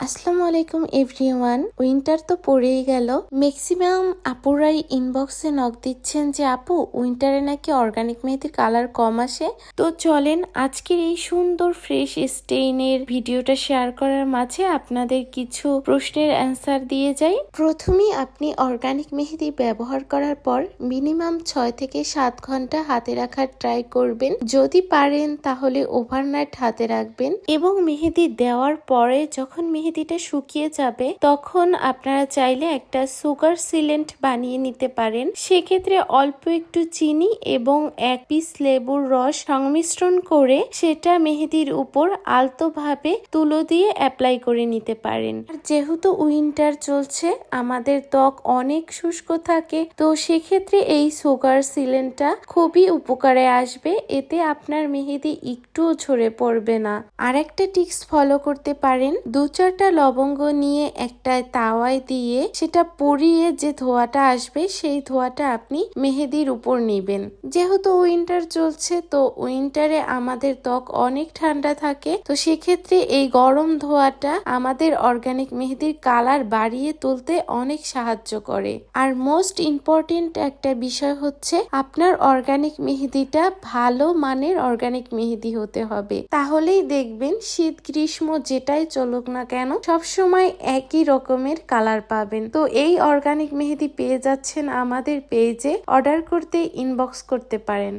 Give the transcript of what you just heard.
আসসালামু আলাইকুম everyone. Winter তো পড়েই গেল। ম্যাক্সিমাম আপুরাই ইনবক্সে নক দিচ্ছেন যে আপু উইন্টারে নাকি অর্গানিক মেহেদির কালার কম আসে। তো চলেন আজকের এই সুন্দর ফ্রেশ স্টেইনের ভিডিওটা শেয়ার করার মাঝে আপনাদের কিছু প্রশ্নের অ্যান্সার দিয়ে যাই। প্রথমেই আপনি অর্গানিক মেহেদি ব্যবহার করার পর মিনিমাম 6 থেকে 7 ঘন্টা হাতে রাখার ট্রাই করবেন। যদি পারেন তাহলে ওভারনাইট হাতে রাখবেন এবং মেহেদি দেওয়ার পরে যখন মেহেদিটা শুকিয়ে যাবে তখন আপনারা চাইলে একটা সুগার সিলেন্ট বানিয়ে নিতে পারেন। সেক্ষেত্রে অল্প একটু চিনি এবং 1 পিস লেবুর রস সংমিশ্রণ করে সেটা মেহেদির উপর আলতোভাবে তুলো দিয়ে অ্যাপ্লাই করে নিতে পারেন। আর যেহেতু উইন্টার চলছে আমাদের ত্বক অনেক শুষ্ক থাকে, তো সেক্ষেত্রে এই সুগার সিলেন্টটা খুবই উপকারে আসবে। এতে আপনার মেহেদি একটুও ঝরে পড়বে না। আর একটা টিপস ফলো করতে পারেন, 2-4টা লবঙ্গ নিয়ে একটা তাওয়ায় দিয়ে সেটা পুড়িয়ে যে ধোঁয়াটা আসবে সেই ধোঁয়াটা আপনি মেহেদির উপর নেবেন। যেহেতু উইন্টার চলছে, তো উইন্টারে আমাদের ত্বক অনেক ঠান্ডা থাকে, তো সেক্ষেত্রে এই গরম ধোঁয়াটা আমাদের অর্গানিক মেহেদির কালার বাড়িয়ে তুলতে অনেক সাহায্য করে। আর মোস্ট ইম্পর্টেন্ট একটা বিষয় হচ্ছে আপনার অর্গানিক মেহেদিটা ভালো মানের অর্গানিক মেহেদি হতে হবে। তাহলেই দেখবেন শীত গ্রীষ্ম যেটাই চলুক না কেন সবসময় একই রকমের কালার পাবেন। তো এই অর্গানিক মেহেদি পেয়ে যাচ্ছেন আমাদের পেজে, অর্ডার করতে ইনবক্স করতে পারেন।